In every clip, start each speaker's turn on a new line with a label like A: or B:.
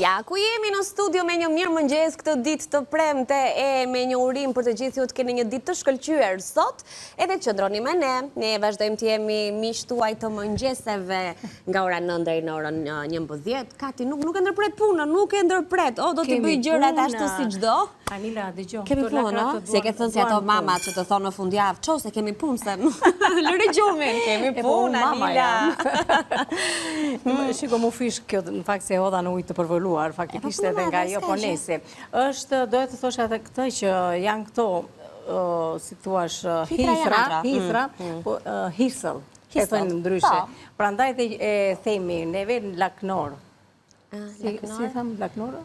A: Ja, ku jemi në studio me një mirë mëngjes këtë ditë të premte e me një urim për të gjithë ju të keni një ditë të shkëlqyer sot, edhe qëndroni me ne vazhdojmë të jemi miq tuaj të mëngjeseve nga ora 9 deri në orën 11. Kati nuk e ndërpret punën, nuk e ndërpret. Do të bëj gjërat ashtu si çdo.
B: Anila, dëgjoj.
A: Kemi punë, se ke thënë si ato mamat që të thonë në fundjavë, ço se kemi punë se lëre gjumin, kemi punë Anila.
B: Shiko mu fish kjo në fakt se hodha në ujë të përvoluar, faktikisht edhe nga jo po nese. Është, doja të thosha edhe këtë që janë këto, si thuash, hithra, hisëll, e thënë ndryshe. Prandaj e themi neve laknor. Si thamë laknorë?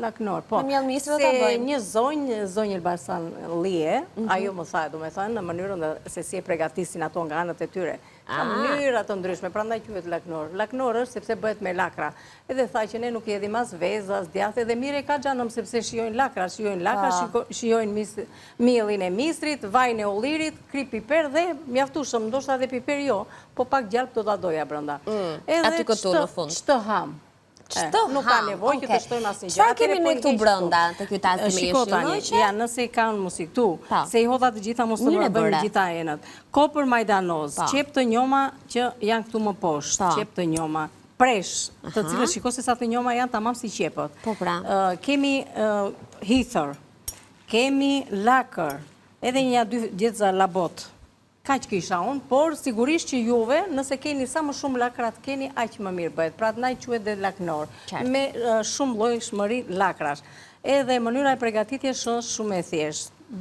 B: Laknor, po. Se një zonjë Elbasan Lije, ajo më thaj, du me thënë, në mënyrën se si e pregatisin ato nga anët e tyre. Ka mënyrë ato ndryshme, prandaj quhet laknor. Laknor është sepse bëhet me lakra. Edhe thaj që ne nuk jedhim as vezë, as djathë, edhe mire ka gjanëm sepse shijojnë lakra, shijojnë mielin e misrit, vajnë e ullirit, kri piper dhe mjaftushëm, ndoshta dhe piper jo, po pak gjalp do ta doja brenda.
A: Aty këtu në fund.
B: Ç'të ham. Nuk ka nevojë që të shtojmë asnjë gjë.
A: Çfarë kemi ne këtu brenda të ky tasti me
B: Shiko tani, nëse i kanë mos i këtu, se i hodha të gjitha mos të bëjmë gjitha enët. Kopër majdanoz, qep të njoma që janë këtu më poshtë, qep të njoma, presh, të cilët shiko se sa të njoma janë tamam si qepët.
A: Po pra.
B: Kemi hither, kemi lakër, edhe një dy djetëza labot. Kaq kisha unë, por sigurisht që juve, nëse keni sa më shumë lakrat keni, aq më mirë bëhet. Pra të naj quhet dhe laknor, me shumë llojshmëri lakrash. Edhe mënyra e përgatitjes është shumë e thjeshtë.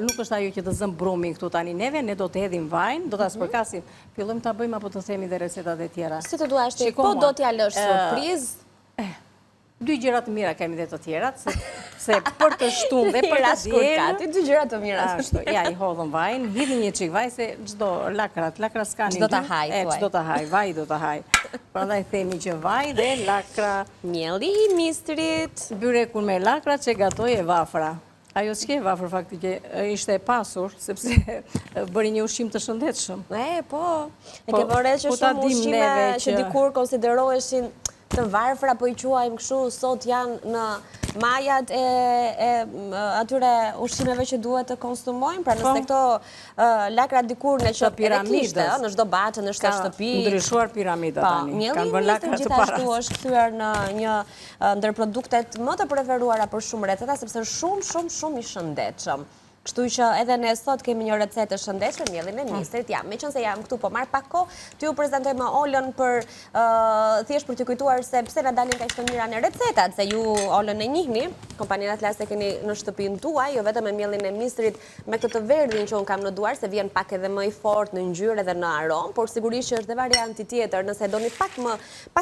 B: Nuk është ajo që të zëm brumi këtu tani neve, ne do të hedhim vajin, do ta spërkasim. Fillojmë ta bëjmë apo të themi dhe recetat e tjera.
A: Si të duash ti, po do t'ja lësh surprizë.
B: Dy gjëra të mira kemi dhe të tjerat, se për të shtunë dhe për të
A: djelë... Dy gjëra të mira.
B: Ja, i hodhëm vajin, hidhi një qik vaj, se gjdo lakra s'ka një...
A: Gjdo të haj, thuaj.
B: Gjdo të haj, vaj do të haj. Prandaj themi që vaj dhe lakra...
A: Mieli i mistrit.
B: Byrekun me lakra që gatoj e vafra. Ajo s'ke vafër faktike, ishte e pasur, sepse bëri një ushqim të shëndetshëm.
A: Po, e ke vëre që shumë ushqime që dikur konsideroheshin të varfra, po i quajmë kështu, sot janë në majat e atyre ushqimeve që duhet të konsumojmë, pra nëse këto lakra dikur në që kishte, në çdo batë, në çdo shtëpi.
B: Ka ndryshuar piramida tani.
A: Mieli i mistrit gjithashtu është kthyer në një ndër produktet më të preferuara për shumë receta, sepse është shumë i shëndetshëm. Kështu që edhe ne sot kemi një recetë të shëndetshme, mielin e mistrit. Ja, meqense jam këtu po marr pak kohë, t'ju prezantoj më Olën për thjesht për t'ju kujtuar se pse na dalin kaq të mira në recetat, se ju Olën e njihni, kompaninë Atlas e keni në shtëpinë tuaj, jo vetëm me mielin e mistrit me këtë të verdhin që un kam në duar, se vjen pak edhe më i fortë në ngjyrë edhe në aromë, por sigurisht që është dhe varianti tjetër, nëse doni pak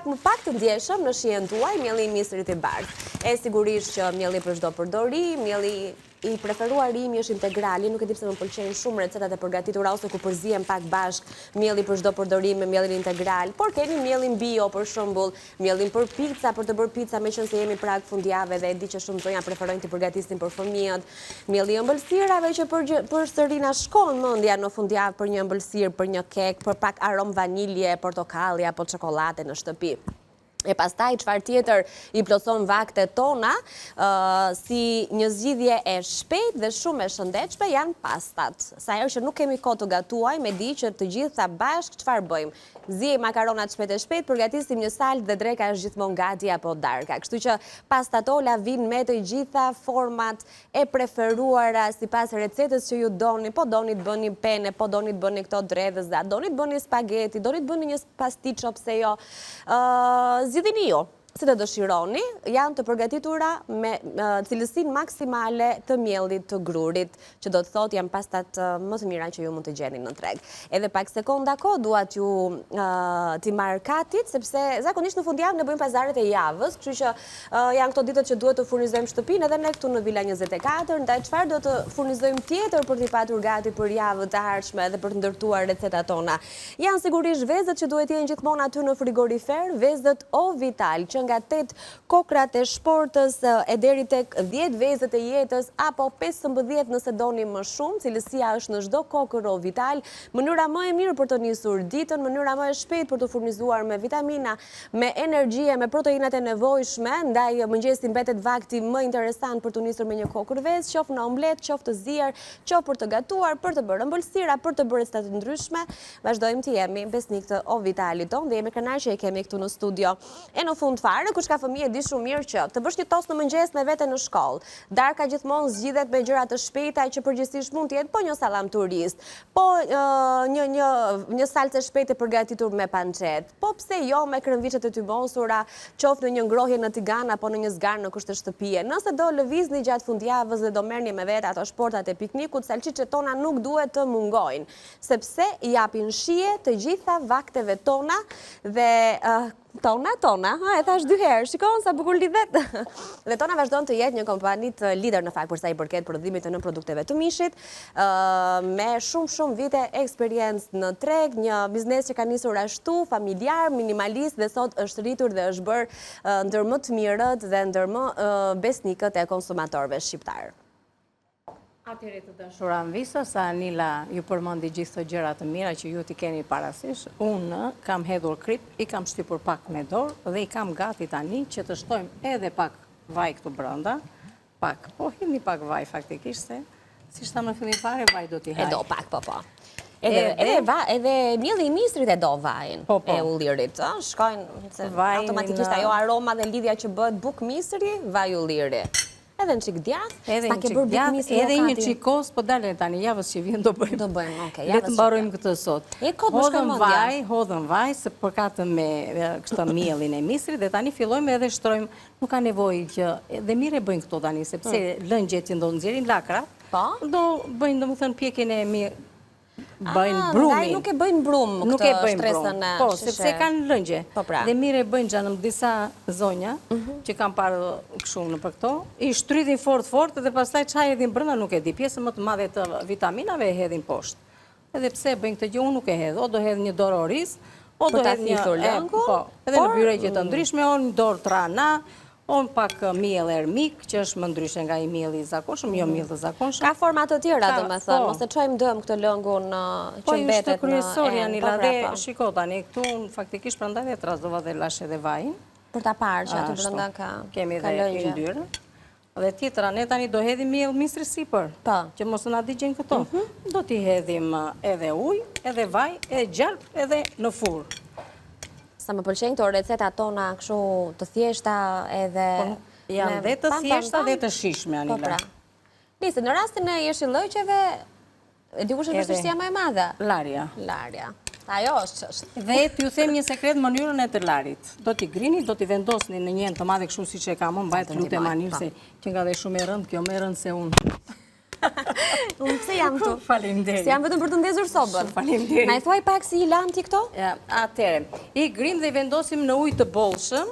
A: më të ndjeshëm në shijen tuaj, mielli i mistrit i bardhë. E sigurisht që mielli për çdo përdorim, mielli i preferuar imi është integrali, nuk e di pse më pëlqejnë shumë recetat e përgatitura ose ku përzihen pak bashk mielli për çdo përdorim me mielin integral, por keni mielin bio për shembull, mielin për pica, për të bërë pica, meqense jemi prag fundjavë dhe e di që shumë zonja preferojnë të përgatisin për fëmijët, mielli i ëmbëlsirave që për Sërina shkon mendja në fundjavë për një ëmbëlsirë, për një kek, për pak aromë vanilje, portokalli apo çokolade në shtëpi. E pastaj çfarë tjetër i plotson vaktet tona, si një zgjidhje e shpejtë dhe shumë e shëndetshme janë pastat. Sa herë që nuk kemi kohë të gatuajmë, e di që të gjitha bashkë çfarë bëjmë? Ziejmë makaronat shpejt, përgatisim një saltë dhe dreka është gjithmonë gati apo darka. Kështu që pastat tola vijnë me të gjitha format e preferuara sipas recetës që ju doni. Po doni të bëni pene, po doni të bëni këto dredhëza, doni të bëni spageti, doni të bëni një pasticcio pse jo. Zgjidhini ju, si të dëshironi, janë të përgatitura me cilësinë maksimale të miellit të grurit, që do të thotë janë pastat më të mira që ju mund të gjeni në treg. Edhe pak sekonda kohë dua t'ju t'i marr katit, sepse zakonisht në fundjavë ne bëjmë pazaret e javës, kështu që janë këto ditët që duhet të furnizojmë shtëpinë edhe ne këtu në Villa 24, ndaj çfarë do të furnizojmë tjetër për t'i patur gati për javën të ardhshme dhe për të ndërtuar recetat tona. Janë sigurisht vezët që duhet jenë gjithmonë aty në frigorifer, vezët O Vital, që nga 8 kokrat e shportës e deri tek 10 vezët e jetës, apo 15 nëse doni më shumë, cilësia është në çdo kokër o vital, mënyra më e mirë për të nisur ditën, mënyra më e shpejtë për të furnizuar me vitamina, me energjie, me proteinat e nevojshme, ndaj mëngjesi mbetet vakti më interesant për të nisur me një kokër vezë, qoftë në omlet, qoftë të zier, qoftë për të gatuar, për të bërë ëmbëlsira, për të bërë receta të ndryshme. Vazhdojmë të jemi besnik të O Vitalit ton dhe jemi kënaqur që e kemi këtu në studio. E në fund fare, kush ka fëmijë di shumë mirë që të bësh një tost në mëngjes me vete në shkollë. Darka gjithmonë zgjidhet me gjëra të shpejta që përgjithsisht mund të jetë po një sallam turist, po një salcë e shpejtë e përgatitur me pancet, po pse jo me kremviçet e tybosura, qoftë në një ngrohje në tigan apo në një zgar në kushte shtëpie. Nëse do lëvizni gjatë fundjavës dhe do merrni me vete ato shportat e piknikut, salçiçet tona nuk duhet të mungojnë, sepse i japin shije të gjitha vakteve tona dhe tona, e thash 2 herë, shikon sa bukur lidhet. Dhe tona vazhdon të jetë një kompani të lider në fakt për sa i përket prodhimit të në produkteve të mishit, me shumë vite eksperiencë në treg, një biznes që ka nisur ashtu, familjar, minimalist dhe sot është rritur dhe është bërë ndër më të mirët dhe ndër më besnikët e konsumatorëve shqiptarë.
B: Atyre të dashura Anvisa, sa Anila ju përmendi gjithë të gjëra të mira që ju t'i keni parasysh, unë kam hedhur krip, i kam shtypur pak me dorë dhe i kam gati tani që të shtojmë edhe pak vaj këtu brenda, po hidhni pak vaj faktikisht se, si shta më fillim fare, vaj do t'i haj.
A: E do pak, po. Edhe mielli i mistrit e do vajin e ullirit. Shkojnë, automatikisht ajo aroma dhe lidhja që bëhet buk mistri, vaj ulliri. Edhe në qik djath, sa ke bërë buk mistri
B: edhe një qikos, po dale tani, javës që vjen do bëjmë.
A: Do bëjmë, okej.
B: Le të mbarojmë këtë sot. Hodhëm vaj, se përkatëm me kështë miellin e mistrit, dhe tani fillojmë edhe shtrojmë, nuk ka nevojë që, dhe mire bëjmë këto tani, sepse lëngjet që ndonë nxjerrin lakra, do bëjmë, do më thënë, pjekin e mirë, bëjnë brumin.
A: Nuk e bëjnë brum këtë shtresën e
B: po, sepse kanë lëngje. Dhe mire bëjnë gjanëm disa zonja që kam parë këshu në për këto, i shtrydhin fort dhe pastaj çaj edhin brenda nuk e di, pjesën më të madhe të vitaminave e hedhin poshtë. Edhe pse bëjnë këtë gjë unë nuk e hedh, o do hedh një dorë oriz, o do hedh një edhe në byreqe të ndryshme, o një dorë trana, o në pak miell ermik, që është më ndryshe nga i mielli i zakonshëm, jo miell të zakonshëm.
A: Ka format të tjera, domethënë, mos e çojmë dëm këtë lëngun që mbetet në
B: Po, është kryesor janë Anila dhe shiko tani, këtu faktikisht prandaj dhe trasdova dhe lash edhe vajin.
A: Për ta parë që aty brenda ka lëngje.
B: Kemi dhe yndyrë. Dhe tjetra, ne tani do hedhim miell mistri sipër, që mos na digjen këto. Do t'i hedhim edhe ujë, edhe vaj, edhe gjalp, edhe në furrë.
A: Sa më pëlqejnë këto receta tona kështu të thjeshta edhe...
B: Janë dhe të thjeshta dhe të shishme, Anila.
A: Nisë, në rastin e jeshillëqeve, e dikush e vështirësia më e madhe?
B: Larja.
A: Ajo është çështë.
B: Dhe t'ju them një sekret mënyrën e të larit. Do t'i grini, do t'i vendosni në një enë të madhe kështu si që e kam unë, mbajt lutem Anil, se që nga dhe shumë e rënd, kjo më e rënd se unë.
A: Unë pëse jam këtu?
B: Faleminderit.
A: Se jam vetëm për të ndezur sobën.
B: Faleminderit.
A: Na i thuaj pak si i lan ti këto?
B: Atere, i grim dhe i vendosim në ujë të bollshëm,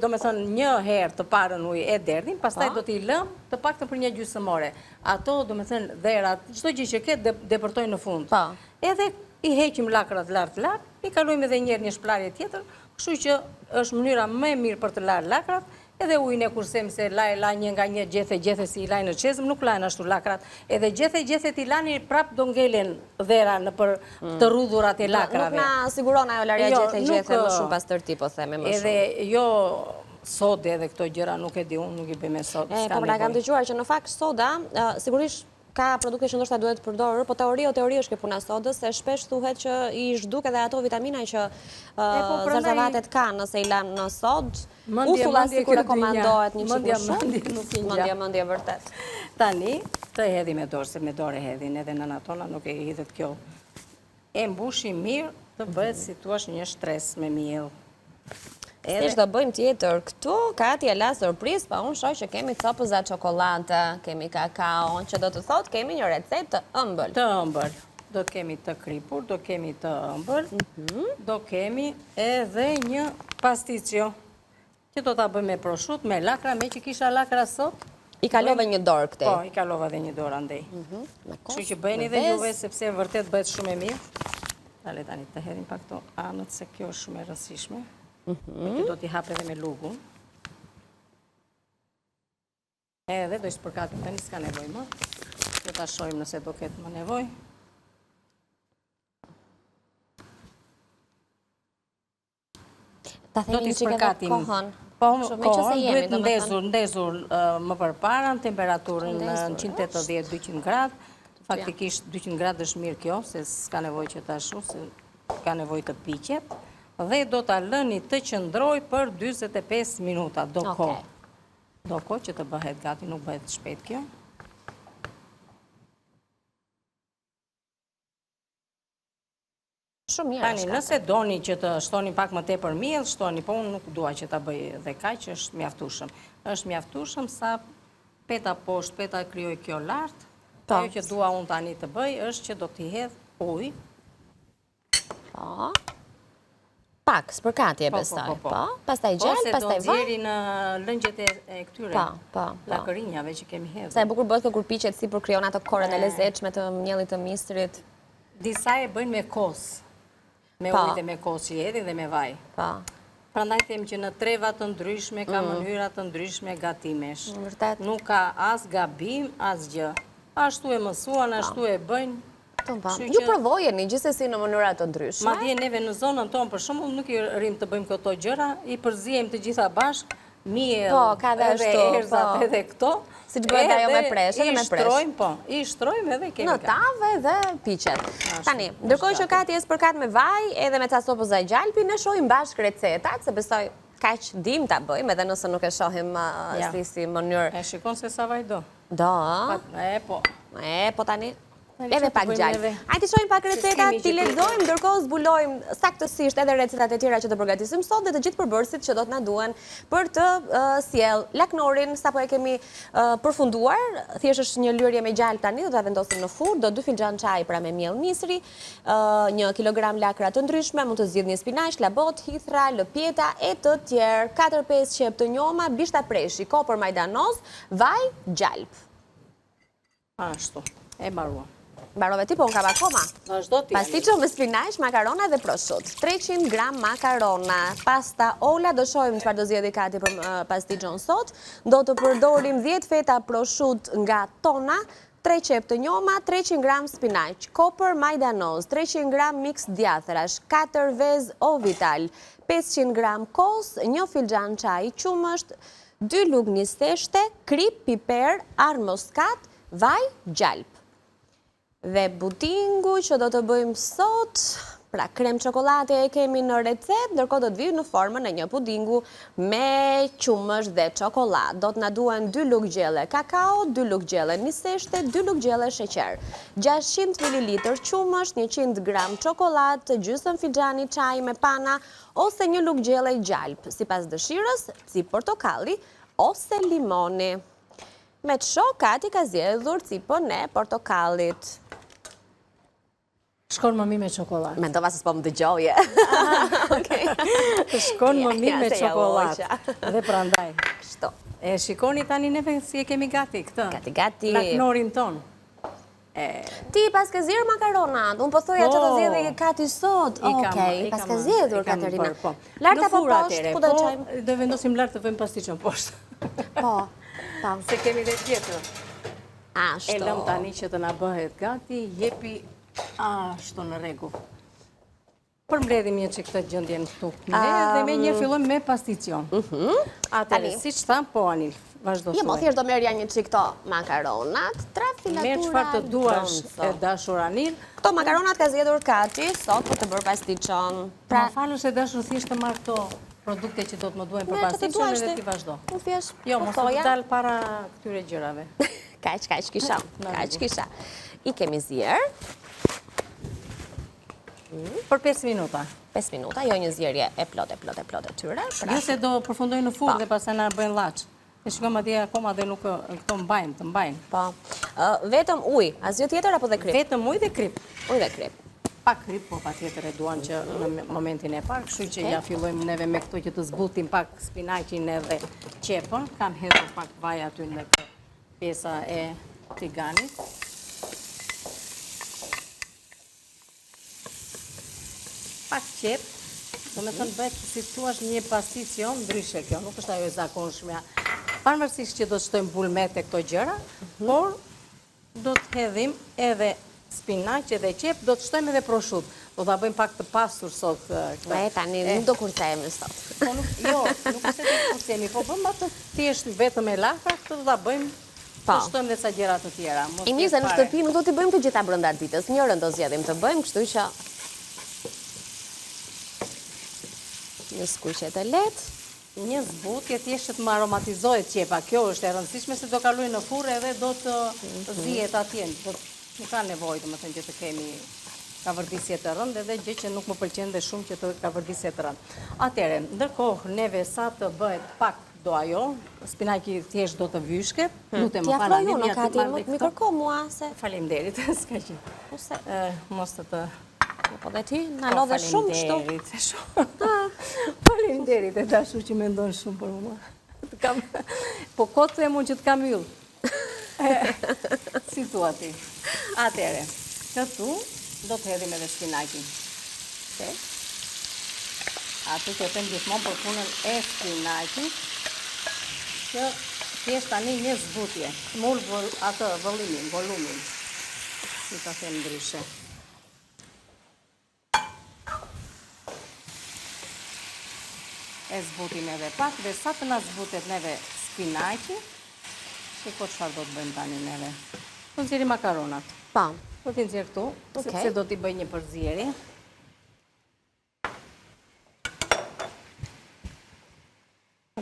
B: do me thënë një herë të parën ujë e derdhin, pastaj do t'i lëm të paktën për një gjysmore. Ato, do me thënë, dherat, çdo gjë që ketë depërtojnë në fund. Edhe i heqim lakrat lart, i kalojmë edhe një shplarje tjetër, kështu që është mënyra më e mirë për të larë lakrat. Edhe ujnë e kursem se la një nga një gjethe si i lajnë në qezëm, nuk lajnë ashtu lakrat. Edhe gjethe t'i lani prap do ngelen dhera në për të rrudhurat e lakrave.
A: Nuk na siguron ajo larja gjethe më shumë pas tërti, po theme më shumë.
B: Edhe jo sode edhe këto gjëra nuk e di unë, nuk i bëjmë sode.
A: Po pra kam dëgjuar që në fakt soda, sigurisht ka produkte që ndoshta duhet përdorur, po teori është kjo puna sodës, se shpesh thuhet që i zhduk edhe ato vitamina që zarzavatet ka nëse i lanë në sodë. Usulla sikur rekomandohet një qik më shumë. Mendje vërtet.
B: Tani, të hedhi me dorë, se me dorë e hedhin edhe në natona nuk e hidhet kjo. E mbushi mirë të bëhet si thua një shtres me miell.
A: Si do bëjmë tjetër këtu, ka atjela surpriz, pa unë shoj që kemi copëza çokolate, kemi kakao, që do të thot kemi një recet të ëmbël.
B: Të ëmbël. Do kemi të kripur, do kemi të ëmbël, do kemi edhe një pasticcio, që do ta bëjmë me prosciutto, me lakra, me që kisha lakra sot.
A: I kalove një dorë këtej.
B: Po, i kalova dhe një dorë andej. Kështu që bëjni dhe juve, sepse vërtet bëhet shumë e mirë. Dale tani të hedhim pak këto anët, se kjo është shumë e rëndësishme. Që do t'i hap edhe me lugun. Edhe do i spërkatim tani, s'ka nevoj më. Do t'a shojmë nëse do ketë më nevoj.
A: Ta themi që këtë kohën.
B: Po, kohën duhet ndezur më përpara në temperaturën në 180-200 gradë. Faktikisht 200 gradë është mirë kjo, se s'ka nevoj që ta shu, se ka nevoj të piqet. Dhe do t'a lëni të qëndroj për 25 minuta, do kohë. Do kohë që të bëhet gati, nuk bëhet shpejt kjo.
A: Shumë mirë.
B: Tani, nëse doni që të shtoni pak më tepër miell, shtoni, po unë nuk dua që ta bëj dhe kaq, që është mjaftueshëm. Është mjaftueshëm sa peta poshtë, peta krijoj kjo lart. Ajo që dua unë tani të bëj është që do t'i hedh ujë.
A: Po. Pak, spërkatje besoj. Po. Pastaj gjel, pastaj vaj.
B: Ose do nxjerri në lëngjet e këtyre.
A: Po.
B: Lakërinjave që kemi hedhur.
A: Sa e bukur bëhet kur piqet sipër krijon ato korën e lezetshme të miellit të mistrit.
B: Disa e bëjnë me kos. Me ujë dhe me kos që hedhin dhe me vaj.
A: Po.
B: Prandaj them që në treva të ndryshme ka mënyra të ndryshme gatimesh.
A: Vërtet.
B: Nuk ka as gabim, as gjë. Ashtu e mësuan, ashtu e bëjnë.
A: Ju provojeni gjithsesi në mënyra të ndryshme.
B: Madje neve në zonën tonë për shembull nuk i rrim të bëjmë këto gjëra, i përzihem të gjitha bashk, miell, edhe erzat edhe këto.
A: Siç bëhet ajo me presh, edhe me presh.
B: I shtrojmë edhe kemi.
A: Në tavë dhe piqet. Tani, ndërkohë që Kati e spërkat me vaj edhe me ca sopë vaj gjalpi, ne shohim bashk recetat, se besoj kaq dim ta bëjmë, edhe nëse nuk e shohim si mënyrë.
B: E shikon se sa vaj do.
A: Do. Po tani. Edhe pak gjallë. Ajde shohim pak recetat, t'i lexojmë, ndërkohë zbulojmë saktësisht edhe recetat e tjera që të përgatisim sot dhe të gjithë përbërësit që do të na duhen për të sjell laknorin, sapo e kemi përfunduar. Thjesht është një lyrje me gjallë tani, do ta vendosim në furrë, do 2 filxhan çaj pra me miell misri, 1 kilogram lakra të ndryshme, mund të zgjidhni spinaq, labot, hithra, lëpjeta e të tjerë, 4-5 qep të njoma, bishta preshi, kopër majdanoz, vaj, gjalp.
B: Ashtu, e mbaruam.
A: Mbarove ti, po unë kam akoma.
B: Vazhdo ti.
A: Pasticho me spinaq, makarona dhe prosciutto. 300 gram makarona. Pasta ola, do shohim çfarë do zgjedhë Kati për pastichon sot. Do të përdorim 10 feta prosciutto nga tona, 3 qep të njoma, 300 gram spinaq, kopër majdanoz, 300 gram mix djathrash, 4 vez ovital, 500 gram kos, 1 filxhan çaj qumësht, 2 lug nisteshte, krip, piper, armoskat, vaj, gjalp. Dhe budingu që do të bëjmë sot, pra krem çokolate e kemi në recetë, ndërkohë do të vijë në formën e një pudingu me qumësht dhe çokoladë. Do të na duhen 2 lug gjelle kakao, 2 lug gjelle nisteshte, 2 lug gjelle sheqer, 600 ml qumësht, 100 gram çokoladë, gjysmë filxhani çaj me pana ose 1 lug gjelle gjalp, sipas dëshirës, cip portokalli ose limoni. Me të shoh Kati ka zgjedhur cipën e portokallit.
B: Shkon më mirë me çokoladë.
A: Mendova se s'po më dëgjoje.
B: Shkon më mirë me çokoladë. Dhe prandaj.
A: Kështu.
B: E shikoni tani neve si e kemi gati këtë.
A: Gati.
B: Laknorin ton.
A: Ti pas ke zgjedhur makaronat. Unë po thoja që do zgjedhë Kati sot. Okej, pas ke zgjedhur Katerina. Lart apo poshtë? Ku do të çajmë?
B: Do vendosim lart të vëmë pastiçon poshtë.
A: Po.
B: Se kemi dhe tjetër.
A: Ashtu.
B: E lëm tani që të na bëhet gati, jepi ashtu në rregull. Përmbledhim një çik këtë gjendjen këtu. Dhe me një fillojmë me pastiçon. Atëherë, siç tham, po Anil, vazhdo.
A: Jo, thjesht do merrja një çik këto makaronat, 3 filatura.
B: Merr çfarë të duash e dashur Anil.
A: Këto makaronat ka zgjedhur Kati sot për të bërë pastiçon.
B: Pra, falësh e dashur thjesht të marr këto produkte që do të më duhen për pastiçon edhe ti vazhdo.
A: Unë thjesht.
B: Jo, mos të dal para këtyre gjërave.
A: Kaq kisha. I kemi zier.
B: Për 5 minuta.
A: 5 minuta, jo një zjerje e plot e tyre.
B: Jo se do përfundojnë në furrë dhe pastaj na bëjnë llaç. E shikojmë atje akoma dhe nuk këto mbajnë, të mbajnë.
A: Po. Vetëm ujë, asgjë tjetër apo dhe krip?
B: Vetëm ujë dhe krip.
A: Ujë dhe krip.
B: Pak krip, po patjetër e duan që në momentin e parë, kështu që ja fillojmë neve me këto që të zbutim pak spinaqin edhe qepën. Kam hedhur pak vaj aty në pjesa e tiganit. Pak qep Do me thënë bëhet si thua një pasticion ndryshe kjo, nuk është ajo e zakonshmja. Pavarësisht që do të shtojmë bulmet e këto gjëra, por do të hedhim edhe spinaq edhe qep, do të shtojmë edhe prosciutto. Do ta bëjmë pak të pasur sot.
A: Tani nuk do kurcejmë sot.
B: Jo, nuk është të kurcejmë, po bëjmë atë thjesht vetëm e lafra, këtë do ta bëjmë. Do shtojmë dhe sa gjëra të tjera.
A: I mirë se në shtëpi nuk do t'i bëjmë të gjitha brenda ditës, njërën do zgjedhim të bëjmë, kështu që një skuqe të lehtë.
B: Një zbutje thjesht të më aromatizohet qepa. Kjo është e rëndësishme se do kaloj në furrë edhe do të zihet atje. Nuk ka nevojë, domethënë që të kemi kavërdisje të rëndë edhe gjë që nuk më pëlqen dhe shumë që të kavërdisje të rëndë. Atëherë, ndërkohë neve sa të bëhet pak do ajo, spinaqi thjesht do të vyshket. Lutem më fal,
A: nuk ka ti, më kërko mua se.
B: Faleminderit, s'ka gjë.
A: Ose
B: mos të
A: po dhe ti, në lodhe shumë kështu.
B: Faleminderit e dashur që mendon shumë për mua. Po kotë e mund që të kam yllë. Si thua ti. Atëre, këtu do të hedhim edhe spinaqin. Aty që them gjithmonë për punën e spinaqit, që thjesht tani një zbutje. Mul atë vëllimin, volumin. Si ta them ndryshe. E zbutim edhe pak, dhe sa të na zbutet neve spinaqi, shiko çfarë do të bëjmë tani neve. Do të nxjerrim makaronat.
A: Pa.
B: Do t'i nxjerr këtu, sepse do t'i bëj një përzierje.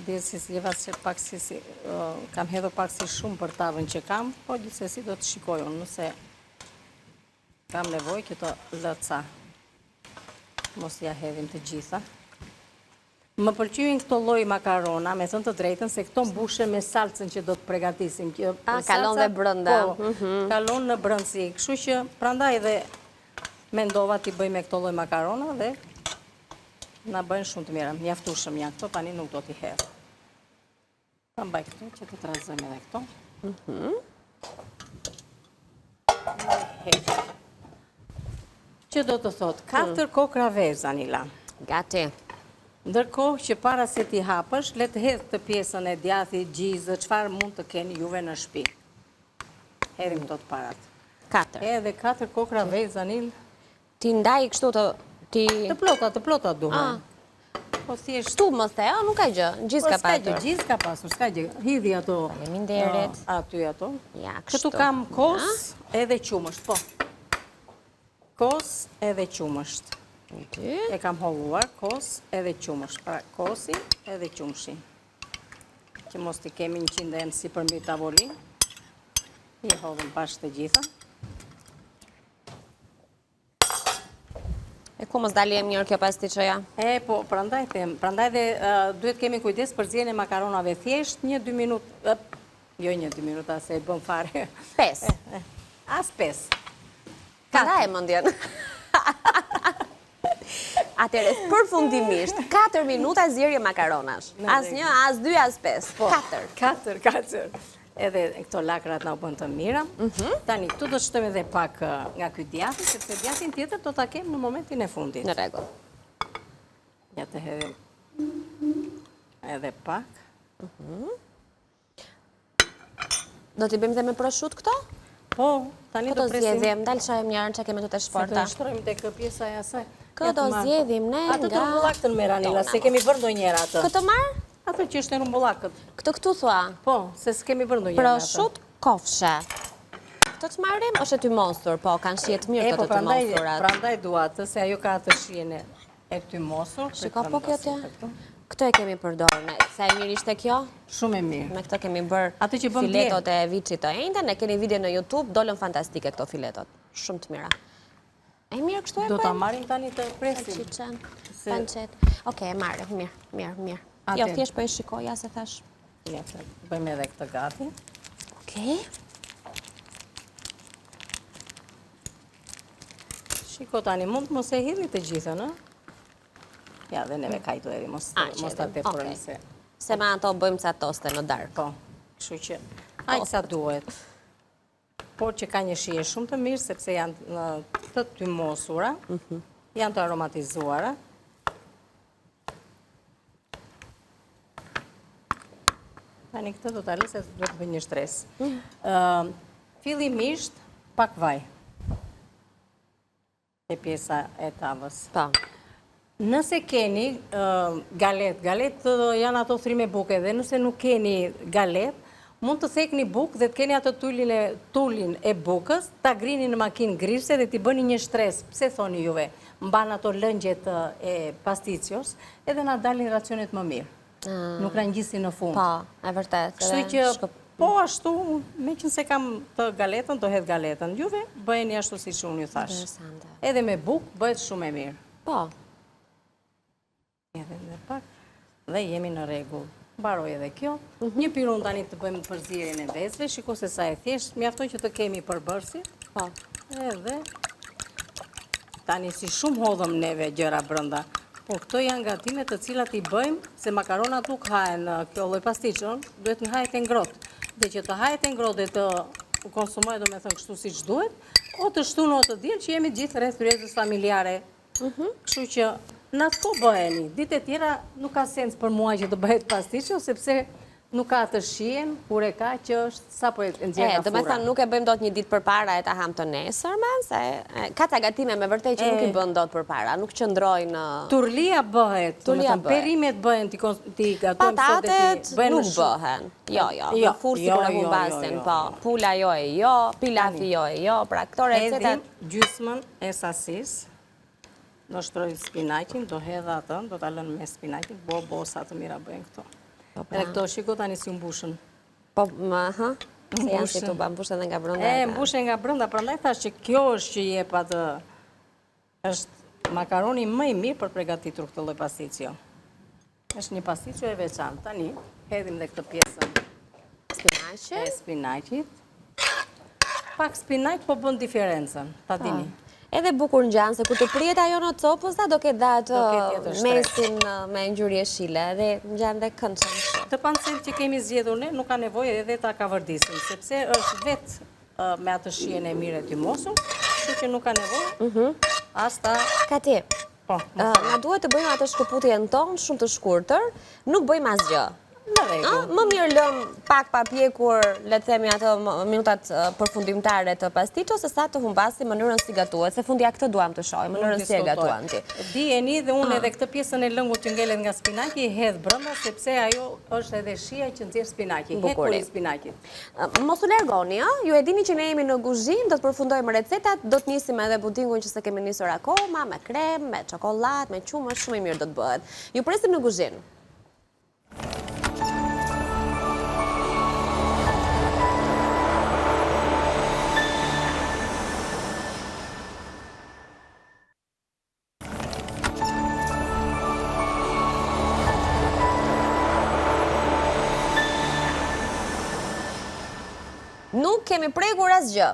B: Dhe si sjeva se pak si kam hedhur pak si shumë për tavën që kam, po gjithsesi do të shikoj unë nëse kam nevojë këto lëca. Mos ja hedhim të gjitha. Më pëlqejnë këto lloj makarona, me thënë të drejtën, se këto mbushen me salcën që do të përgatisim.
A: Kalon dhe brenda.
B: Po, kalon në brendësi. Kështu që prandaj dhe mendova t'i bëj me këto lloj makarona dhe na bëjnë shumë të mira. Mjaftueshëm janë këto, tani nuk do t'i hedh. Ta mbaj këto që të trazojmë edhe këto. Që do të thotë 4 kokra vezë, Anila.
A: Gati.
B: Ndërkohë që para se t'i hapësh, le të hedh të pjesën e djathit, gjizë, çfarë mund të keni juve në shtëpi. Hedhim këto të parat.
A: 4.
B: Edhe 4 kokra vezë, Anil.
A: Ti ndaj kështu të...
B: Të plota duhen. Po thjesht...
A: Shtu më the, nuk ka gjë, gjizë ka pasur.
B: Gjizë ka pasur, s'ka gjë. Hidhi ato...
A: Faleminderit.
B: Aty ato.
A: Ja, kështu.
B: Këtu kam kos edhe qumësht, po. Kos edhe qumësht. E kam holluar kos edhe qumësht. Pra kosi edhe qumshi. Që mos t'i kemi 100 enë si përmbi tavolin. I hodhëm bashkë të gjitha.
A: E ku mos dali e mirë kjo pastiçoja?
B: Po, prandaj dhe duhet kemi kujdes për zjen e makaronave thjesht 1-2 minutë. Jo 1-2 minuta se e bëm fare.
A: 5.
B: As 5.
A: Ka e mendjen. Atëre, përfundimisht, 4 minuta zjerje makaronash. As 1, as 2, as 5. 4.
B: 4. Edhe këto lakrat na u bën të mira. Tani, këtu do të shtojmë edhe pak nga ky djathi, sepse djathin tjetër do ta kem në momentin e fundit.
A: Në rregull.
B: Ja të hedhim edhe pak.
A: Do t'i bëjmë dhe me prosciutto këto?
B: Po, tani do presim.
A: Këto zgjedhim, dalë shojmë njerën që keme të të shporta.
B: Se të shtrojmë tek pjesa e asaj.
A: Këto zgjedhim ne nga...
B: Atë të rumbullakët në Meranila, se kemi bërë ndonjëherë atë.
A: Këto marë?
B: Atë që është në rumbullakët.
A: Këto këtu thua?
B: Po, se s'kemi bërë ndonjëherë atë.
A: Prosciutto kofshe. Këto të marrim, është ty mosur, po, kanë shijet mirë këto të mosurat.
B: Prandaj dua atë, se ajo ka atë shijen e ty mosur.
A: Shiko po kjo të? Këto e kemi përdorë, sa e mirë ishte kjo?
B: Shumë e mirë.
A: Me këto kemi bërë filetot e vicit të ejnëta, ne keni video në YouTube, dollën fantastike këto filetot. Shumë të mira. E mirë kështu e bëjmë?
B: Do ta marrim tani të presim.
A: Pancet. Oke, e marrë, mirë. Jo, thjesht po e shikoja se thash.
B: Ja, bëjmë edhe këtë gati.
A: Okej.
B: Shiko tani, mund mos e hidhi të gjithën, në? Ja, dhe neve kajtu edhe, mos ta tepërëm se...
A: Se me ato bëjmë ca toste në darkë.
B: Po, kështu që... Ajë sa duhet. Por që ka një shije shumë të mirë, sepse janë të tymosura, janë të aromatizuara. Tani këtë do të alë se do të bëj një shtres. Fillimisht, pak vaj. E pjesa e tavës.
A: Pa.
B: Nëse keni galet janë ato thrime buke, dhe nëse nuk keni galet, mund të thekni bukë dhe të keni ato tullin e bukës, ta grini në makinë grisë dhe t'i bëni një shtres. Pse thoni juve? Mban ato lëngjet e pasticjos, edhe na dalin racionet më mirë. Nuk na ngjisi në fund.
A: Pa, e vërtet.
B: Kështu që, po ashtu, me që nëse kam të galetën, do hedh galetën. Juve, bëjeni ashtu si që unë ju thash. Edhe me bukë, bëhet shumë e mirë.
A: Po.
B: Edhe në pak, dhe jemi në rregull. Mbaroj edhe kjo. Një pirun tani të bëjmë përzierjen e vezëve, shiko se sa e thjesht, mjafton që të kemi përbërësit.
A: Po.
B: Edhe tani si shumë hodhëm neve gjëra brenda. Po këto janë gatime të cilat i bëjmë, se makaronat nuk hahen kjo lloj pastiçon, duhet në hahet e ngrohtë. Dhe që të hahet e ngrohtë dhe të konsumohet, do me thënë kështu siç duhet, o të shtunë o të diell që jemi gjithë rreth kryesës familjare. Kështu që në ato bëheni. Ditë e tjera nuk ka sens për mua që të bëhet pastiço, sepse nuk ka të shihen, kur e ka që është sa po e nxjerr nga fura.
A: Do me thënë nuk e bëjmë dot një ditë përpara e ta ham të nesërme, se ka ca gatime me vërtet që nuk i bën dot përpara, nuk qëndrojnë.
B: Turlia bëhet, perimet bëhen ti gatojmë sot e ti bëhen
A: nuk bëhen. Jo, në furë si kur e humbasin, po. Pula jo e jo, pilafi jo e jo, pra këto recetat.
B: Hedhim gjysmën e sasisë. Do shtroj spinaqin, do hedha atë, do ta lënë me spinaqin, sa të mira bëjnë këto. Edhe këto shiko tani si mbushen.
A: Po, se janë si tuba, mbushen dhe nga brenda.
B: Mbushen nga brenda, prandaj thash që kjo është që jep atë, është makaroni më i mirë për përgatitur këtë lloj pasticjo. Është një pasticjo e veçantë. Tani hedhim dhe këtë pjesën e spinaqit. Pak spinaq po bën diferencën, ta dini.
A: Edhe bukur ngjan, se kur të prihet ajo në copës, do ketë datë mesin me ngjyrë jeshile dhe ngjan dhe këndshëm.
B: Të pancet që kemi zgjedhur ne nuk ka nevojë edhe ta kavërdisim, sepse është vetë me atë shijen e mirë e tymosur, kështu që nuk ka nevojë. Asta
A: Kati.
B: Po.
A: Na duhet të bëjmë atë shkëputjen tonë shumë të shkurtër, nuk bëjmë asgjë.
B: Në rregull.
A: Më mirë lëm pak pa pjekur, le të themi ato minutat përfundimtare të pastiços, se sa të humbasim mënyrën si gatuhet, se fundja këtë duam të shohim, mënyrën si e gatuan ti.
B: Dijeni dhe unë edhe këtë pjesën e lëngut që ngelet nga spinaqi i hedh brenda, sepse ajo është edhe shija që nxjerr spinaqi, hekuri i spinaqit.
A: Mos u largoni, ju e dini që ne jemi në kuzhinë, do të përfundojmë recetat, do të nisim edhe pudingun që s'e kemi nisur akoma, me krem, me çokoladë, me qumë, shumë i mirë do të bëhet. Ju presim në kuzhinë. Nuk kemi prekur asgjë.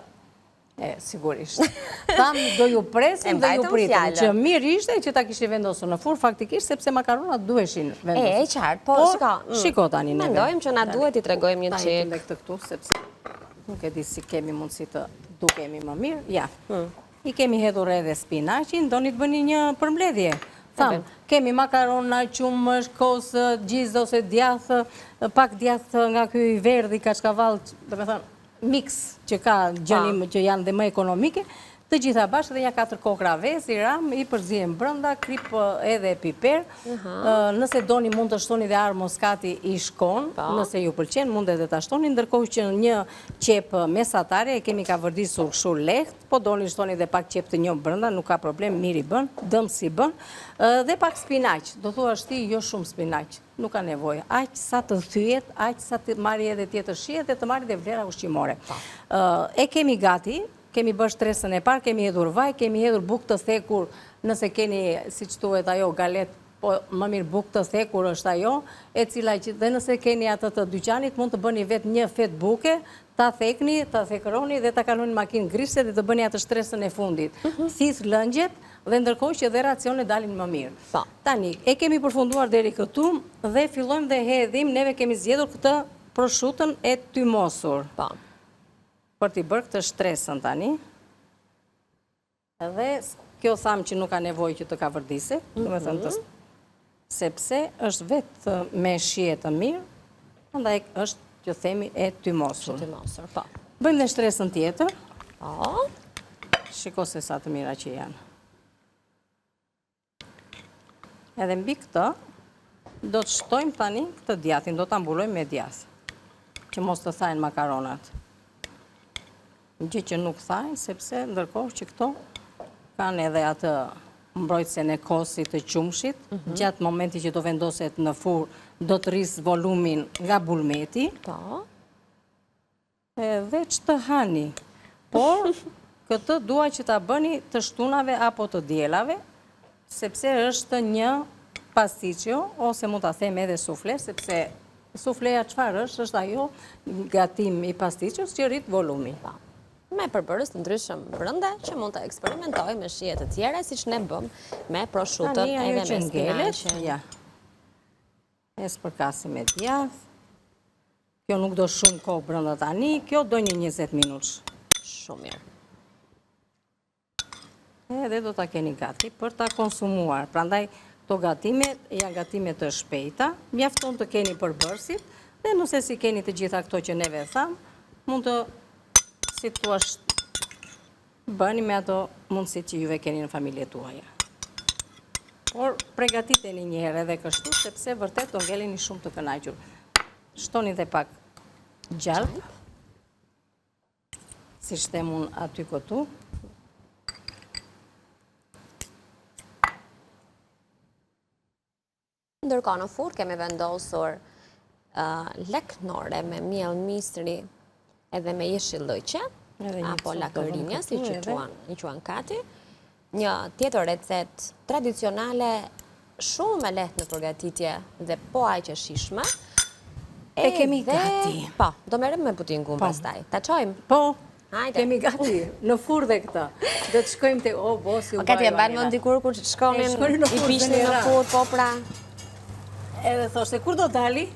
B: Sigurisht. Tam do ju presim dhe ju pritim, që mirë ishte që ta kishte vendosur në furrë faktikisht, sepse makaronat duheshin vendosur.
A: E qartë, po
B: shiko tani neve.
A: Mendojmë që na duhet i tregojmë një
B: çik. Ta heqim këtë këtu, sepse nuk e di si kemi mundësi të dukemi më mirë. Ja, i kemi hedhur edhe spinaqin, doni të bëni një përmbledhje. Tham, kemi makarona, qumësh, kosë, gjizë ose djathë, pak djathë nga ky i verdhi, kaçkavall, do të thënë mix që ka gjënim që janë dhe më ekonomike, të gjitha bashkë dhe një 4 kokra ves, i ram, i përzihen brenda, krip edhe piper. Nëse doni mund të shtoni dhe arë moskati i shkon, nëse ju pëlqen mund edhe ta shtoni, ndërkohë që një qep mesatare e kemi ka vërdisur kështu lehtë, po doni shtoni dhe pak qep të njohur brenda, nuk ka problem, mirë i bën, dëm si bën, dhe pak spinaq, do thua shti jo shumë spinaq. Nuk ka nevojë. Aq sa të thyet, aq sa të marri edhe tjetër shije dhe të marri dhe vlera ushqimore. E kemi gati, kemi bërë shtresën e parë, kemi hedhur vaj, kemi hedhur bukë të thekur, nëse keni, siç thuhet ajo, galet, po më mirë bukë të thekur është ajo, e cila që dhe nëse keni atë të dyqanit, mund të bëni vetë një fet buke, ta thekni, ta thekëroni dhe ta kaloni makinë grisë dhe të bëni atë shtresën e fundit. Thith lëngjet, dhe ndërkohë që dhe racionet dalin më mirë. Tani, e kemi përfunduar deri këtu dhe fillojmë dhe hedhim, neve kemi zgjedhur këtë proshutën e tymosur. Për t'i bërë këtë shtresën tani. Edhe kjo thamë që nuk ka nevojë që të ka vërdise, sepse është vetë me shije të mirë, Andaj është, që themi, e tymosur.
A: Tymosur, po.
B: Bëjmë dhe shtresën tjetër.
A: Po.
B: Shiko se sa të mira që janë. Edhe mbi këtë, do të shtojmë tani këtë djatin, do të ambulojmë me djath, që mos të thajnë makaronat. Gjë që nuk thajnë, sepse ndërkohë që këto kanë edhe atë mbrojtësen e kosit të qumshit, gjatë momenti që do vendoset në furr, do të rrisë volumin nga bulmeti, edhe që të hani. Por, këtë dua që ta bëni të shtunave apo të dielave, sepse është një pasticcio, ose mund ta them edhe sufle, sepse sufleja çfarë është ajo gatim i pasticcios që rrit volumin.
A: Me përbërës të ndryshëm brënda që mund të eksperimentoj me shije të tjera, si që ne bëm me proshutën edhe me spinaqen.
B: Ja. E spërkasim me djath. Kjo nuk do shumë kohë brënda tani, kjo do një 20 minutës.
A: Shumë mirë.
B: Edhe do ta keni gati për ta konsumuar. Prandaj, to gatimet janë gatimet të shpejta, mjafton të keni përbërësit, dhe nëse si keni të gjitha këto që neve tham, mund të si të tuash bëni me ato mundësit që juve keni në familje tuaja. Por pregatiteni një herë edhe kështu, sepse vërtet do ngeleni shumë të kënaqur. Shtoni dhe pak gjalp, si shtemun aty këtu.
A: Ndërkohë në furrë kemi vendosur leknore me miell misri edhe me jeshillëqe, apo lakërinja, si që quan kati. Një tjetër recet tradicionale shumë e lehtë në përgatitje dhe po aq e shijshme.
B: E kemi gati.
A: Po, do merrem me putingun pastaj. Ta çojmë?
B: Po,
A: hajde.
B: Kemi gati, në furrë dhe këta. Do të shkojmë te bosi u bajë.
A: Okej, e ban më ndikur kur shkonin i pishnin në furrë, po pra.
B: Edhe thoshte, kur do dali?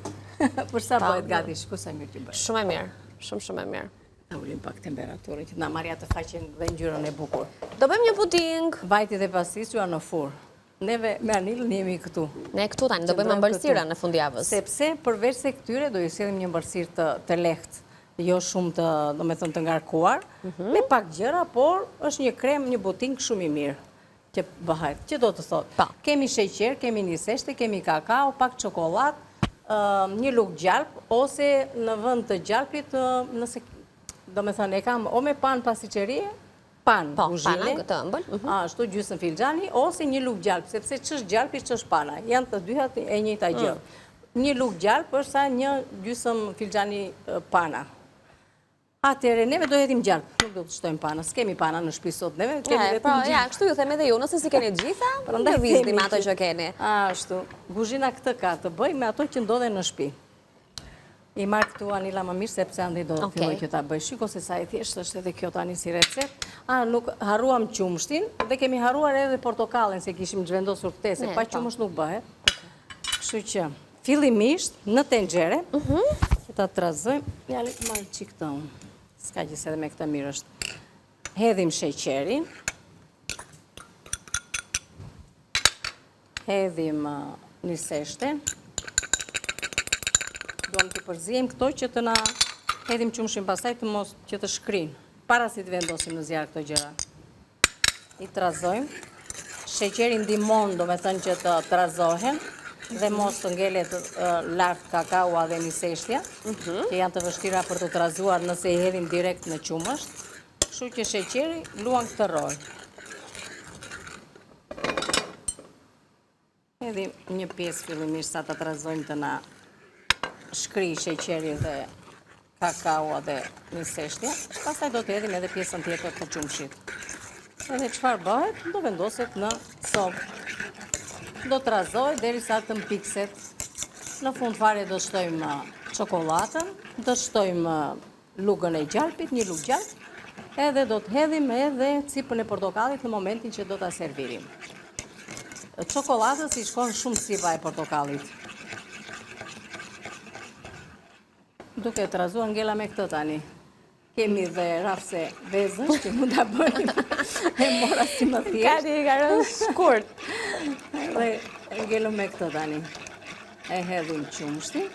B: Për sa bëhet gati, shku sa mirë që bëhet.
A: Shumë e mirë, shumë e mirë.
B: Ta ullim pak temperaturën, që na marrja të faqen dhe ngjyrën e bukur.
A: Do bëjmë një puding.
B: Vajti dhe pasticcio në furrë. Neve me Anilën jemi këtu.
A: Ne këtu tani do bëjmë ëmbëlsira në fundjavës.
B: Sepse përveç se këtyre do ju sillim një ëmbëlsirë të lehtë, jo shumë të, domethënë të ngarkuar, me pak gjëra, por është një krem, një puding shumë i mirë që bëhet. Që do të thotë? Kemi sheqer, kemi niseshte, kemi kakao, pak çokoladë, një lugë gjalp, ose në vend të gjalpit, nëse do me thënë, e kam o me pan pasticcerie, pan kuzhine, ashtu gjysmë filxhani, ose një lugë gjalp, sepse ç'është gjalpi, ç'është pana, janë të dyhat e njëjta gjë. Një lugë gjalp është sa një gjysmë filxhani pana. Atëherë, neve do hedhim gjalp, nuk do të shtojmë pana, s'kemi pana në shtëpi sot, neve kemi vetëm gjalp.
A: Ja, kështu ju them edhe ju, nëse si keni gjitha, lëviznim ato që keni.
B: Ashtu, kuzhina këtë ka të bëj me ato që ndodhen në shtëpi. I marrë këtu Anila më mirë, sepse andi do të filloj që ta bëj. Shiko se sa e thjeshtë është edhe kjo tani si recept. Nuk harruam qumshtin, dhe kemi harruar edhe portokallin, se kishim zhvendosur këte, se pa qumësht nuk bëhet. Kështu që, fillimisht në tenxhere, që ta trazojmë, ja le të marrë çik këtë unë. S'ka gjëse edhe me këtë mirë është. Hedhim sheqerin. Hedhim niseshten. Duam të përzijem këto që të na hedhim qumshin pastaj të mos që të shkrin. Para si të vendosim në zjarr këto gjëra. I trazojmë. Sheqeri ndihmon, do me thënë që të trazohen dhe mos të ngelet lart kakaua dhe niseshtja, që janë të vështira për të trazuar nëse i hedhim direkt në qumësht. Kështu që sheqeri luan këtë rol. Hedhim një pjesë fillimisht sa të trazojmë të na shkri sheqeri dhe kakaua dhe niseshtja, pastaj do të hedhim edhe pjesën tjetër të qumshit. Edhe çfarë bëhet, do vendoset në sobë. Do të razoj derisa të mpikset. Në fund fare do shtojmë çokoladën, do shtojmë lugën e gjalpit, një lugë gjalp, edhe do të hedhim edhe cipën e portokallit në momentin që do ta servirim. Çokoladës i shkon shumë sipa e portokallit. Duke të razuar ngella me këtë tani. Kemi dhe rafse vezën që mund ta bëjmë. E mora si më thjesht.
A: Ka rënë shkurt.
B: Dhe ngellëm me këtë tani. E hedhim qumshtin.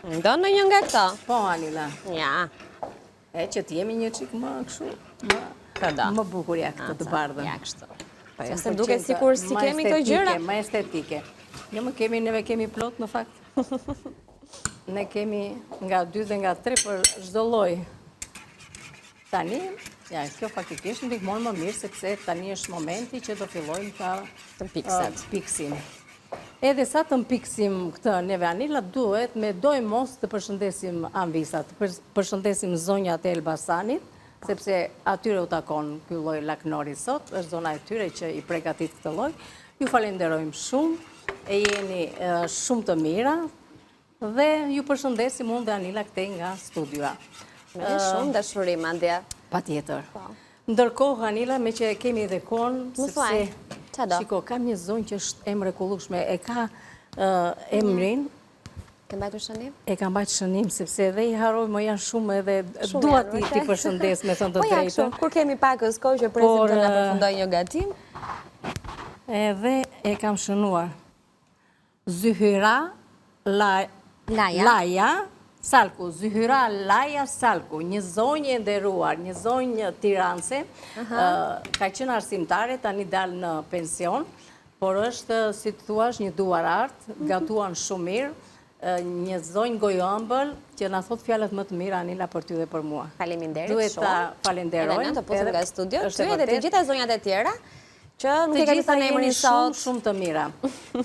A: Do në një nga këta?
B: Po, Anila.
A: Ja.
B: E që t'jemi një qik më këshu, më bukur ja këtë të bardhën.
A: Ja, kështu. Që se duke sikur si kemi këto gjëra.
B: Më estetike. Jo më kemi, neve kemi plot në fakt. Ne kemi nga 2 dhe nga 3 për çdo lloj. Tani, ja, kjo faktikisht më ndihmon më mirë sepse tani është momenti që do fillojmë të piksim. Edhe sa të mpiksim këtë neve Anila, duhet me doj mos të përshëndesim anvisat, të përshëndesim zonjat e Elbasanit, sepse atyre u takon ky lloj laknori sot, është zona e tyre që i përgatit këtë lloj. Ju falenderojmë shumë, e jeni shumë të mira dhe ju përshëndesim unë dhe Anila këtej nga studia.
A: Me shumë dashuri, madje.
B: Patjetër. Ndërkohë, Anila, me që kemi edhe kohën, sepse shiko, kam një zonjë që është e mrekullueshme, e ka emrin.
A: Ke mbajtur shënim?
B: E ka mbajtur shënim, sepse edhe i haroj më janë shumë edhe dua ti përshëndes me thënë të drejtën.
A: Kur kemi pakës kohë që presim të na përfundoj një gatim.
B: Edhe e kam shënuar. Zyhyra Laja Salku, Zyhyra Laja Salku, një zonjë e nderuar, një zonjë tiranse, ka qenë arsimtare, tani dalë në pension, por është, si të thuash, një duar artë, gatuan shumë mirë, një zonjë gojëmbël, që na thot fjalët më të mira Anila për ty dhe për mua.
A: Faleminderit shumë.
B: Duhet ta falenderojmë.
A: Edhe ne të puthim nga studio, ty edhe të gjitha zonjat e tjera, që nuk e kemi thënë emrin sot.
B: Shumë të mira.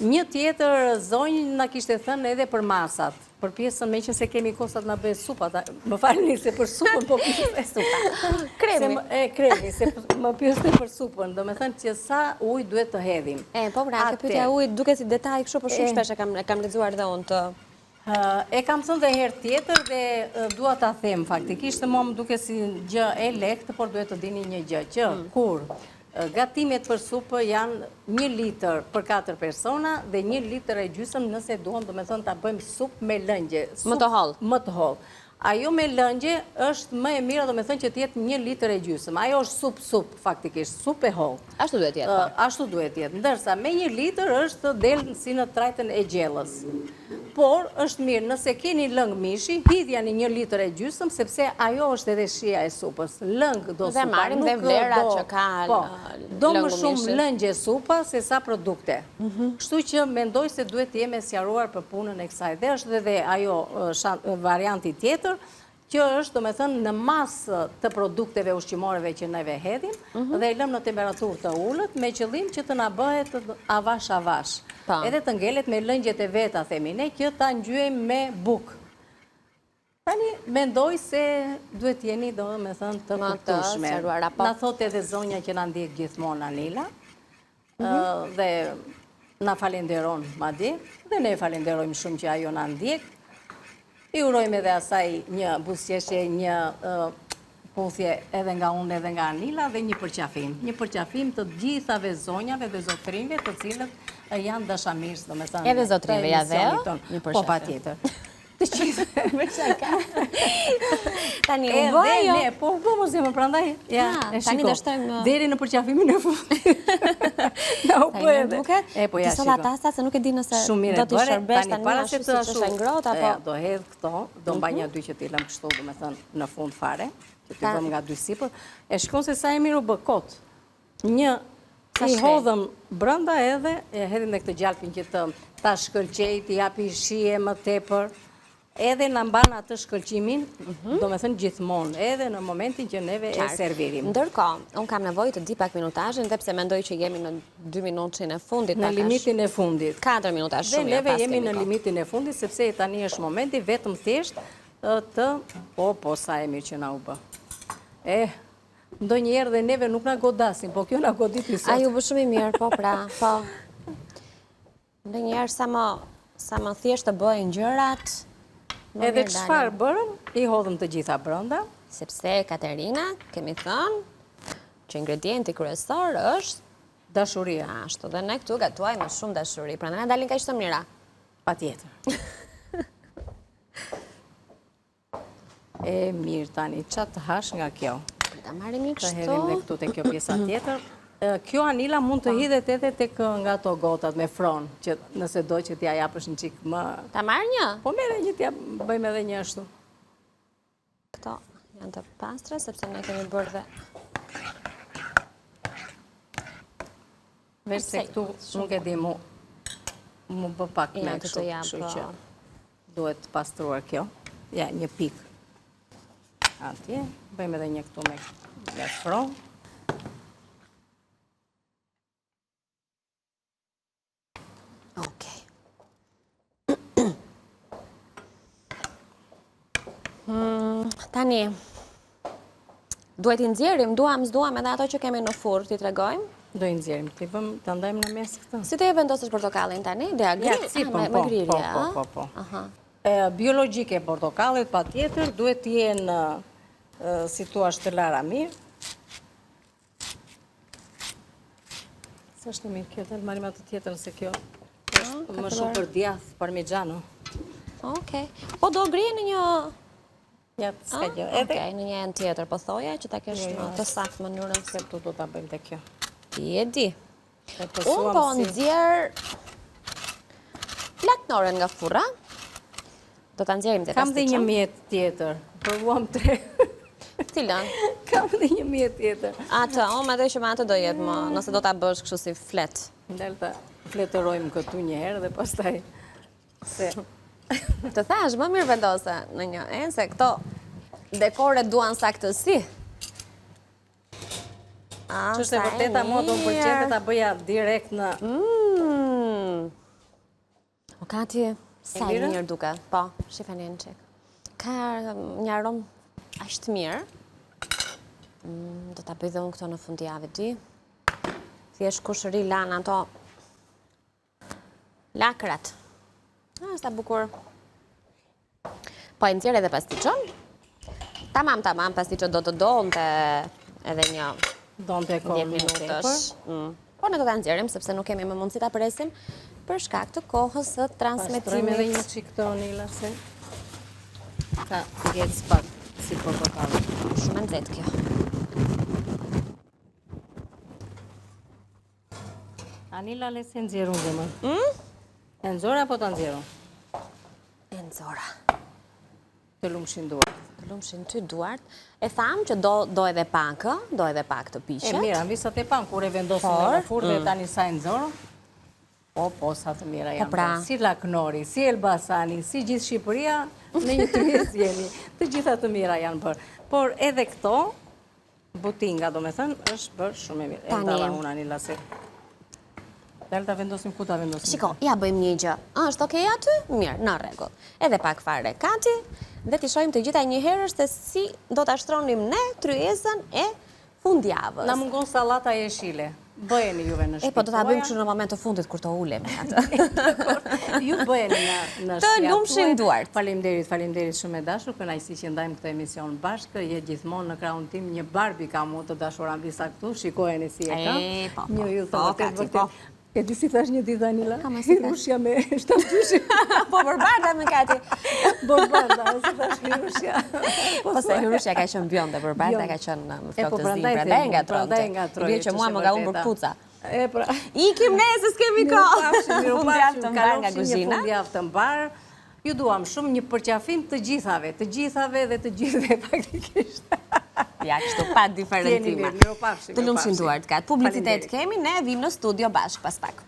B: Një tjetër zonjë na kishte thënë edhe për masat, për pjesën me që se kemi kostat na bëjë supa, më falni se për supën po pyeste supa.
A: Kremi.
B: Kremi, se më pyeste për supën, do me thënë që sa ujë duhet të hedhim.
A: Po pra, kjo pyetja ujit duke si detaj kështu për shumë shpesh e kam lexuar dhe unë të...
B: E kam thënë dhe herë tjetër dhe dua ta them faktikisht, mua më duke si gjë e lehtë, por duhet të dini një gjë, që kur gatimet për supë janë 1 litër për 4 persona dhe 1 litër e gjysmë nëse duam, do me thënë ta bëjmë supë me lëngje.
A: Më të hollë.
B: Më të hollë. Ajo me lëngje është më e mira, do me thënë që t'jetë 1 litër e gjysmë. Ajo është supë faktikisht, supë e hollë.
A: Ashtu duhet jetë.
B: Ashtu duhet jetë. Ndërsa me 1 litër është delë si në trajtën e gjellës. Por është mirë, nëse keni lëngë mishi, hidhja një 1 litër e gjysmë, sepse ajo është edhe shia e supës. Lëngë do supa.
A: Dhe marim dhe vlera që ka
B: do më shumë lëngje supa se sa produkte. Kështu që mendoj se duhet të jemi sqaruar për punën e kësaj. Dhe është edhe ajo varianti tjetër, që është, do me thënë, në masë të produkteve ushqimoreve që neve hedhim, dhe i lëm në temperaturë të ullët, me qëllim që të na bëhet avash. Edhe të ngelet me lëngjet e veta, themi ne, që ta ngjyejmë me bukë. Tani, mendoj se duhet jeni, do me thënë, të kuptueshme. Na thot edhe zonja që na ndjek gjithmonë Anila, dhe na falenderon madje, dhe ne falenderojmë shumë që ajo na ndjek. I urojmë edhe asaj një buzëqeshje, një puthje edhe nga unë edhe nga Anila dhe një përqafim. Një përqafim të gjithave zonjave dhe zotrinve të cilët janë dashamirës, do me thënë.
A: Edhe zotrinve ja dhe një përqafim.
B: Po patjetër. Të gjithë.
A: Me qaka. Tani u
B: bëjo. Edhe ne, po mos e më prandaj.
A: Tani do shtojmë...
B: Deri në përqafimin e fundit. Na u bëj edhe. Po ja,
A: shiko. Disa tasta se nuk e di nëse do t'i shërbesh tani ashtu si që është e ngrohtë apo...
B: Do hedh këto, do mbaj një 2 që t'i lëm kështu, do me thënë, në fund fare, që t'i bëm nga 2 sipër. E shkon se sa e mirë u bë kot. Një i hodhëm brenda edhe, e hedhim dhe këtë gjalpin që ta shkëlqej, t'i japi shije më tepër, edhe në mban atë shkëlqimin, do me thënë gjithmonë, edhe në momentin që neve e servirim.
A: Ndërkohë, unë kam nevojë të di pak minutazhin, dhe pse mendoj që jemi në 2 minutën e fundit.
B: Në limitin e fundit.
A: 4 minuta shumë.
B: Dhe neve jemi në limitin e fundit, sepse tani është momenti vetëm thjesht të... Po, sa e mirë që na u bë. Ndonjëherë dhe neve nuk na godasin, po kjo na goditi sot.
A: Ai u bë shumë i mirë, po pra, po. Ndonjëherë sa më thjesht të bëjnë gjërat.
B: Edhe çfarë bërëm, i hodhëm të gjitha brenda.
A: Sepse, Katerina, kemi thënë që ingredienti kryesor është
B: dashuria.
A: Ashtu, dhe ne këtu gatuajmë me shumë dashuri, prandaj na dalin kaq të mira.
B: Patjetër. E mirë tani, çfarë të hash nga kjo?
A: Ta marrim një kështu.
B: Të hedhim dhe këtu te kjo pjesa tjetër. Kjo anila mund të hidhet edhe tek nga ato gotat me fron, që nëse do që t'ja japësh një qik më...
A: Ta marrë një?
B: Po mere një t'ja bëjmë edhe një ashtu.
A: Këto janë të pastre, sepse ne kemi bërë dhe...
B: Veç se këtu nuk e di mu bë pak me kështu që duhet pastruar kjo. Ja, një pik. Atje, bëjmë edhe një këtu me fron.
A: Okej. Tani, duhet i nxjerrim, duam edhe ato që kemi në furrë, ti tregojmë?
B: Do i nxjerrim, ti vëmë të ndajmë në mes këtë.
A: Si të e vendosësh portokallin tani? Dhe me grirje, a?
B: Po. Biologjike portokallit, pa tjetër, duhet t'jenë, si thua, të lara mirë. Së është të mirë kjo, të marim atë tjetër nëse kjo është më shumë për djath, parmigiano.
A: Okej. Po do grije në një...
B: Ja, s'ka gjë.
A: Okej, në një enë tjetër, po thoja që ta kesh në të saktë mënyrën.
B: Se tu do t'a bëjmë të kjo.
A: Ti e di. Unë po nxjerr platnorën nga furra. Do ta nxjerrim te
B: Kam dhe një mjet tjetër. Provuam 3.
A: Cilën?
B: Kam dhe një mjet tjetër.
A: Atë, me dhe që me atë do jetë më, nëse do ta bësh kështu si flet.
B: Ndel të fletërojmë këtu një herë dhe pastaj se...
A: Të thash, më mirë vendose në një enë, se këto dekore duan saktësi.
B: Që është e vërteta mua do më përqete ta bëja direkt në...
A: O Kati, sa i mirë duke. Po, shifeni në qek. Ka një aromë ashtë mirë. Do ta bëj dhe unë këto në fundjavë ti. Thjesht kushëri lanë ato lakrat. Është ta bukur. Po e nxjerr edhe pastiqon. Tamam, pastiqo do të donte edhe një 10 minutësh. Po ne do ta nxjerrim sepse nuk kemi më mundësi ta presim për shkak të kohës së transmetimit.
B: Pastrojmë edhe një çik këto anila se ka ngec pak si portokalli.
A: Shumë e nxehtë kjo.
B: Anila le se nxjerrun zemër. E nxora apo ta nxjerrun?
A: E nxora.
B: Të lumshin duart.
A: Të lumshin ty duart. E tham që do edhe pak, të piqet.
B: E mira, visat e pan, kur e vendosim në furrë dhe tani sa e nxorën. Po, sa të mira janë. Si Laknori, si Elbasani, si gjithë Shqipëria, në një tryezë jemi. Të gjitha të mira janë bërë. Por edhe këto, butinga, do me thënë, është bërë shumë e mirë. E ndala unë Anila se... Dalë ta vendosim ku ta vendosim.
A: Shiko, ja bëjmë një gjë. Është okej aty? Mirë, në rregull. Edhe pak fare Kati, dhe t'i shojmë të gjitha një herë se si do ta shtronim ne tryezën e fundjavës.
B: Na mungon sallata jeshile. Bëjeni juve në shtëpi.
A: Po do ta bëjmë kështu në moment të fundit kur të ulemi atë.
B: Ju bëjeni në shtëpi.
A: Të lumshin duart.
B: Faleminderit shumë e dashur, kënaqësi që ndajmë këtë emision bashkë. Je gjithmonë në krahun tim një Barbie kam unë të dashuran disa këtu. Shikojeni si e kam. Një ju vërtet. E di si thash një ditë Anila? Hirushja me shtatëgjyshi.
A: Po bërbarda me Kati.
B: Bërbarda, si thash hirushja.
A: Po se hirushja ka qenë bjonde, bërbarda ka qenë më flokë të zi, prandaj nga tronte. Bje që mua më ga unë për kpuca. Ikim ne se s'kemi kohë. Fundjavë të mbar nga kuzhina.
B: Fundjavë të mbar. Ju duam shumë një përqafim të gjithave dhe të gjithve faktikisht.
A: Ja, kështu pa diferencime. Të lumshin duart, Kat. Publicitet kemi, ne vim në studio bashkë pas pak.